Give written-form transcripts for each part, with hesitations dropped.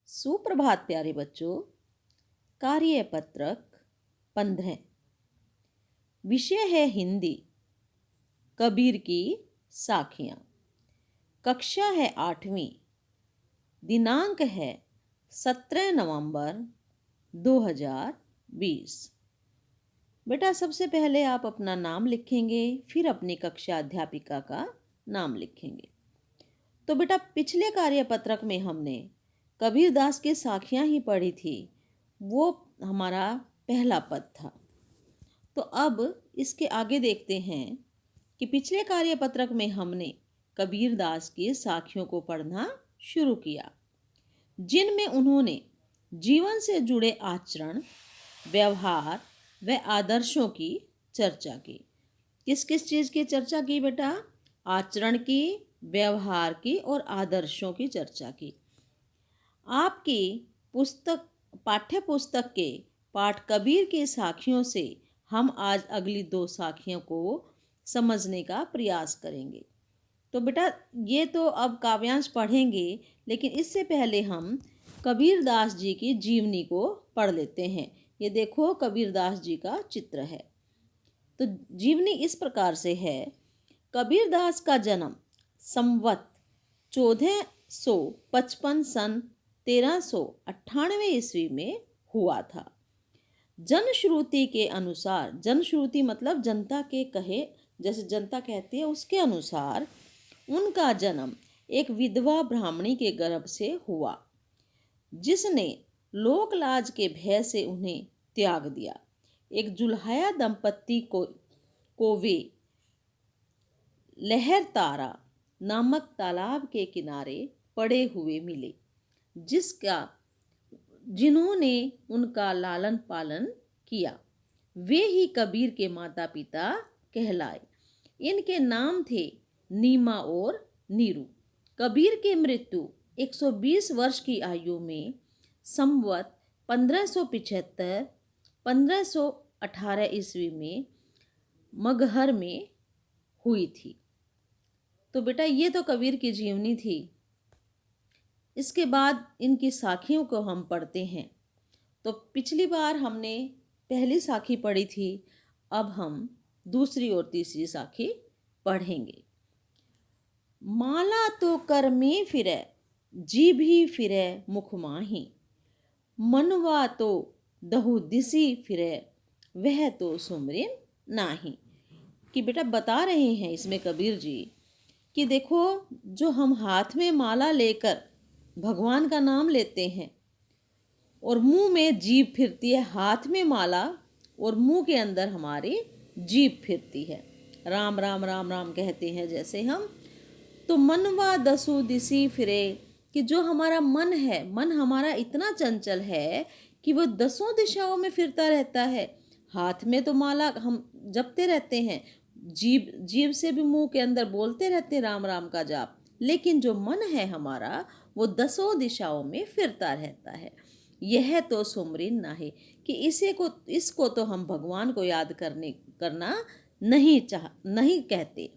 सुप्रभात प्यारे बच्चों। कार्यपत्रक 15। विषय है हिंदी। कबीर की साखियाँ। कक्षा है 8वीं। दिनांक है 17 नवंबर 2020। बेटा सबसे पहले आप अपना नाम लिखेंगे, फिर अपनी कक्षा अध्यापिका का नाम लिखेंगे। तो बेटा पिछले कार्यपत्रक में हमने कबीर दास की साखियाँ ही पढ़ी थी। वो हमारा पहला पद था। तो अब इसके आगे देखते हैं कि पिछले कार्यपत्रक में हमने कबीर दास की साखियों को पढ़ना शुरू किया, जिनमें उन्होंने जीवन से जुड़े आचरण, व्यवहार व आदर्शों की चर्चा की। किस किस चीज़ की चर्चा की बेटा? आचरण की, व्यवहार की और आदर्शों की चर्चा की। आपकी पाठ्य पुस्तक के पाठ कबीर की साखियों से हम आज अगली 2 साखियों को समझने का प्रयास करेंगे। तो बेटा ये तो अब काव्यांश पढ़ेंगे, लेकिन इससे पहले हम कबीर दास जी की जीवनी को पढ़ लेते हैं। ये देखो कबीर दास जी का चित्र है। तो जीवनी इस प्रकार से है। कबीर दास का जन्म संवत 1455 सन 1398 ईस्वी में हुआ था। जनश्रुति के अनुसार, जनश्रुति मतलब जनता के कहे, जैसे जनता कहती है उसके अनुसार उनका जन्म एक विधवा ब्राह्मणी के गर्भ से हुआ, जिसने लोकलाज के भय से उन्हें त्याग दिया। एक जुल्हाया दंपत्ति को वे लहर तारा नामक तालाब के किनारे पड़े हुए मिले, जिन्होंने उनका लालन पालन किया। वे ही कबीर के माता पिता कहलाए। इनके नाम थे नीमा और नीरू। कबीर की मृत्यु 120 वर्ष की आयु में संवत 1575-1518 ईस्वी में मगहर में हुई थी। तो बेटा ये तो कबीर की जीवनी थी। इसके बाद इनकी साखियों को हम पढ़ते हैं। तो पिछली बार हमने पहली साखी पढ़ी थी, अब हम दूसरी और तीसरी साखी पढ़ेंगे। माला तो कर में फिरे, जीभ ही फिरे मुख माही, मनवा तो दहु दिसी फिरे, वह तो सुमरिन नाही। कि बेटा बता रहे हैं इसमें कबीर जी कि देखो, जो हम हाथ में माला लेकर भगवान का नाम लेते हैं और मुंह में जीभ फिरती है, हाथ में माला और मुंह के अंदर हमारी जीभ फिरती है, राम राम राम राम कहते हैं जैसे हम। तो मनवा दसु दिसी फिरे, कि जो हमारा मन है, मन हमारा इतना चंचल है कि वो 10 दिशाओं में फिरता रहता है। हाथ में तो माला हम जपते रहते हैं, जीभ से भी मुंह के अंदर बोलते रहते हैं राम राम का जाप, लेकिन जो मन है हमारा वो 10 दिशाओं में फिरता रहता है। यह तो सुमरिन नाहे, कि इसको तो हम भगवान को याद करना नहीं कहते।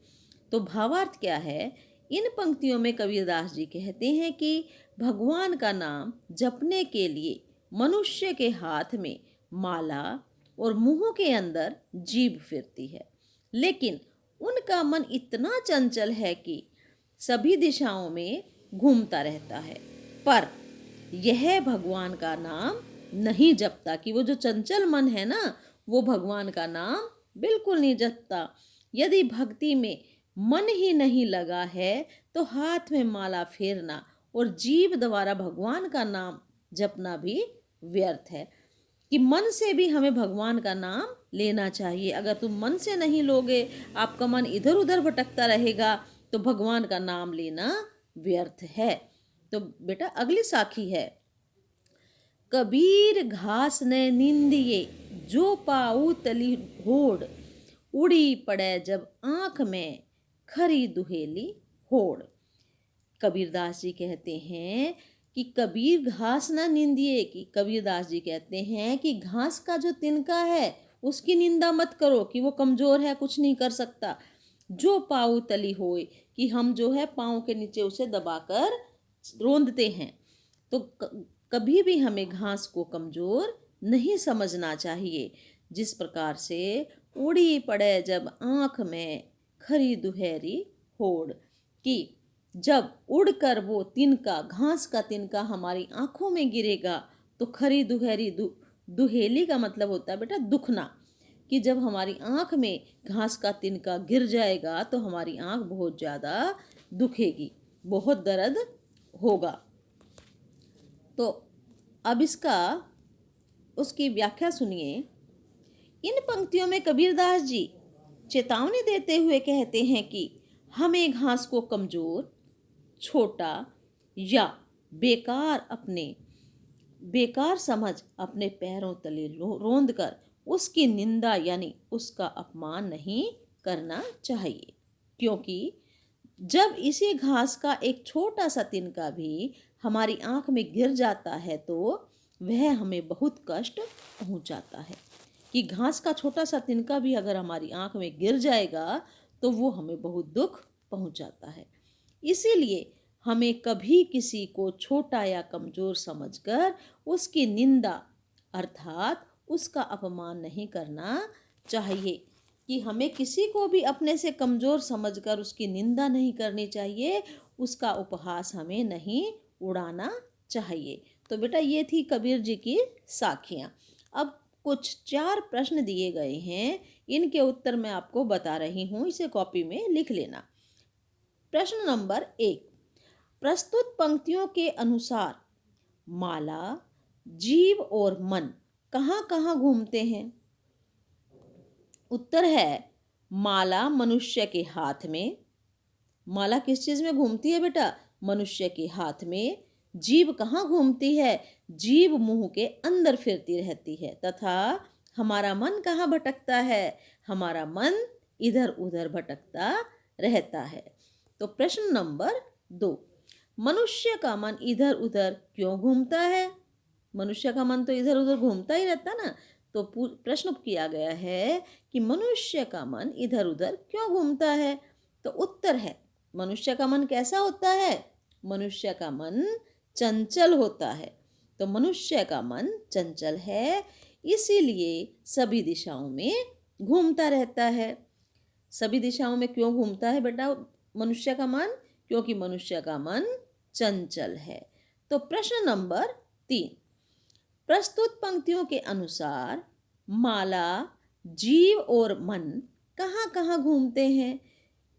तो भावार्थ क्या है? इन पंक्तियों में कबीरदास जी कहते हैं कि भगवान का नाम जपने के लिए मनुष्य के हाथ में माला और मुंह के अंदर जीभ फिरती है, लेकिन उनका मन इतना चंचल है कि सभी दिशाओं में घूमता रहता है, पर यह भगवान का नाम नहीं जपता। कि वो जो चंचल मन है ना, वो भगवान का नाम बिल्कुल नहीं जपता। यदि भक्ति में मन ही नहीं लगा है तो हाथ में माला फेरना और जीभ द्वारा भगवान का नाम जपना भी व्यर्थ है। कि मन से भी हमें भगवान का नाम लेना चाहिए। अगर तुम मन से नहीं लोगे, आपका मन इधर उधर भटकता रहेगा, तो भगवान का नाम लेना व्यर्थ है। तो बेटा अगली साखी है। कबीर घास ने निंदिए, जो पाऊ तली होड़, उड़ी पड़े जब आंख में खरी दुहेली होड़। कबीरदास जी कहते हैं कि कबीर घास ना निंदिए, कि कबीरदास जी कहते हैं कि घास का जो तिनका है उसकी निंदा मत करो कि वो कमज़ोर है, कुछ नहीं कर सकता। जो पाँव तली होए, कि हम जो है पाँव के नीचे उसे दबाकर रोंदते हैं। तो कभी भी हमें घास को कमज़ोर नहीं समझना चाहिए। जिस प्रकार से उड़ी पड़े जब आँख में खरी दुहेरी होड़, कि जब उड़कर वो तिनका, घास का तिनका हमारी आँखों में गिरेगा तो खरी दुहेरी, दुहेली का मतलब होता है बेटा दुखना, कि जब हमारी आँख में घास का तिनका गिर जाएगा तो हमारी आँख बहुत ज़्यादा दुखेगी, बहुत दर्द होगा। तो अब उसकी व्याख्या सुनिए। इन पंक्तियों में कबीरदास जी चेतावनी देते हुए कहते हैं कि हमें घास को कमज़ोर, छोटा या बेकार समझ अपने पैरों तले रोंद कर उसकी निंदा यानी उसका अपमान नहीं करना चाहिए, क्योंकि जब इसी घास का एक छोटा सा तिनका भी हमारी आँख में गिर जाता है तो वह हमें बहुत कष्ट पहुँचाता है। कि घास का छोटा सा तिनका भी अगर हमारी आँख में गिर जाएगा तो वो हमें बहुत दुख पहुँचाता है। इसीलिए हमें कभी किसी को छोटा या कमज़ोर समझकर उसकी निंदा अर्थात उसका अपमान नहीं करना चाहिए। कि हमें किसी को भी अपने से कमज़ोर समझकर उसकी निंदा नहीं करनी चाहिए, उसका उपहास हमें नहीं उड़ाना चाहिए। तो बेटा ये थी कबीर जी की साखियाँ। अब कुछ 4 प्रश्न दिए गए हैं, इनके उत्तर मैं आपको बता रही हूँ, इसे कॉपी में लिख लेना। प्रश्न नंबर 1, प्रस्तुत पंक्तियों के अनुसार माला, जीव और मन कहाँ कहाँ घूमते हैं? उत्तर है माला मनुष्य के हाथ में। माला किस चीज़ में घूमती है बेटा? मनुष्य के हाथ में। जीभ कहाँ घूमती है? जीभ मुंह के अंदर फिरती रहती है। तथा हमारा मन कहाँ भटकता है? हमारा मन इधर उधर भटकता रहता है। तो प्रश्न नंबर 2, मनुष्य का मन इधर उधर क्यों घूमता है? मनुष्य का मन तो इधर उधर घूमता ही रहता ना। तो प्रश्न किया गया है कि मनुष्य का मन इधर उधर क्यों घूमता है? तो उत्तर है मनुष्य का मन कैसा होता है? मनुष्य का मन चंचल होता है। तो मनुष्य का मन चंचल है, इसीलिए सभी दिशाओं में घूमता रहता है। सभी दिशाओं में क्यों घूमता है बेटा मनुष्य का मन? क्योंकि मनुष्य का मन चंचल है। तो प्रश्न नंबर 3, प्रस्तुत पंक्तियों के अनुसार माला, जीव और मन कहाँ कहाँ घूमते हैं?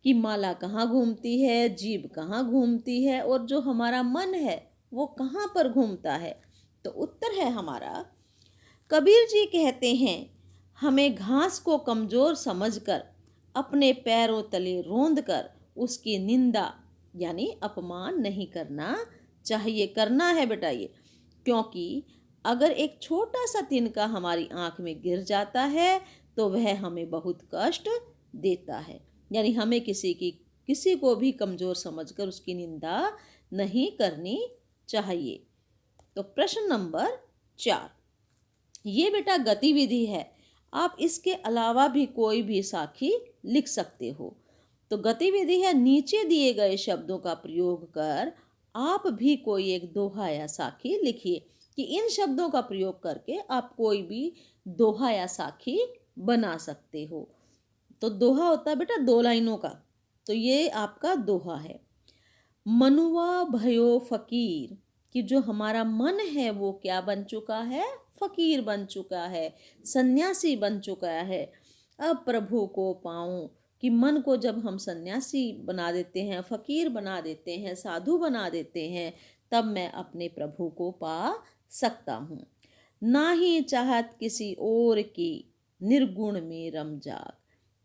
कि माला कहाँ घूमती है, जीभ कहाँ घूमती है और जो हमारा मन है वो कहाँ पर घूमता है? तो उत्तर है हमारा, कबीर जी कहते हैं हमें घास को कमज़ोर समझकर अपने पैरों तले रोंद कर उसकी निंदा यानी अपमान नहीं करना चाहिए। करना है बेटा ये, क्योंकि अगर एक छोटा सा तिनका हमारी आँख में गिर जाता है तो वह हमें बहुत कष्ट देता है। यानी हमें किसी को भी कमज़ोर समझकर उसकी निंदा नहीं करनी चाहिए। तो प्रश्न नंबर 4, ये बेटा गतिविधि है, आप इसके अलावा भी कोई भी साखी लिख सकते हो। तो गतिविधि है, नीचे दिए गए शब्दों का प्रयोग कर आप भी कोई एक दोहा या साखी लिखिए। कि इन शब्दों का प्रयोग करके आप कोई भी दोहा या साखी बना सकते हो। तो दोहा होता है बेटा 2 लाइनों का, तो ये आपका दोहा है। मनुआ भयो फकीर, कि जो हमारा मन है वो क्या बन चुका है? फकीर बन चुका है, सन्यासी बन चुका है। अब प्रभु को पाऊं, कि मन को जब हम सन्यासी बना देते हैं, फकीर बना देते हैं, साधु बना देते हैं, तब मैं अपने प्रभु को पा सकता हूँ। ना ही चाहत किसी और की निर्गुण में रम जाग,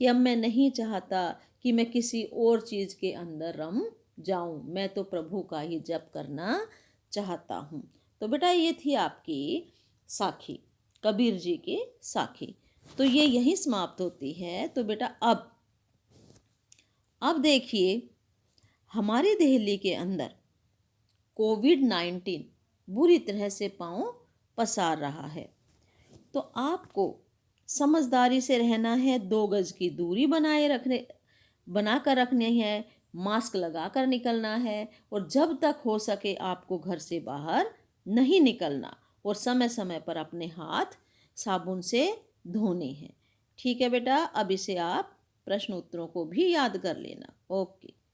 कि अब मैं नहीं चाहता कि मैं किसी और चीज़ के अंदर रम जाऊं, मैं तो प्रभु का ही जप करना चाहता हूँ। तो बेटा ये थी आपकी साखी, कबीर जी की साखी। तो ये यहीं समाप्त होती है। तो बेटा अब देखिए, हमारी दिल्ली के अंदर कोविड-19 बुरी तरह से पांव पसार रहा है। तो आपको समझदारी से रहना है, 2 गज की दूरी बनाकर रखनी है, मास्क लगाकर निकलना है और जब तक हो सके आपको घर से बाहर नहीं निकलना और समय समय पर अपने हाथ साबुन से धोने हैं। ठीक है बेटा, अब इसे आप प्रश्न उत्तरों को भी याद कर लेना। ओके।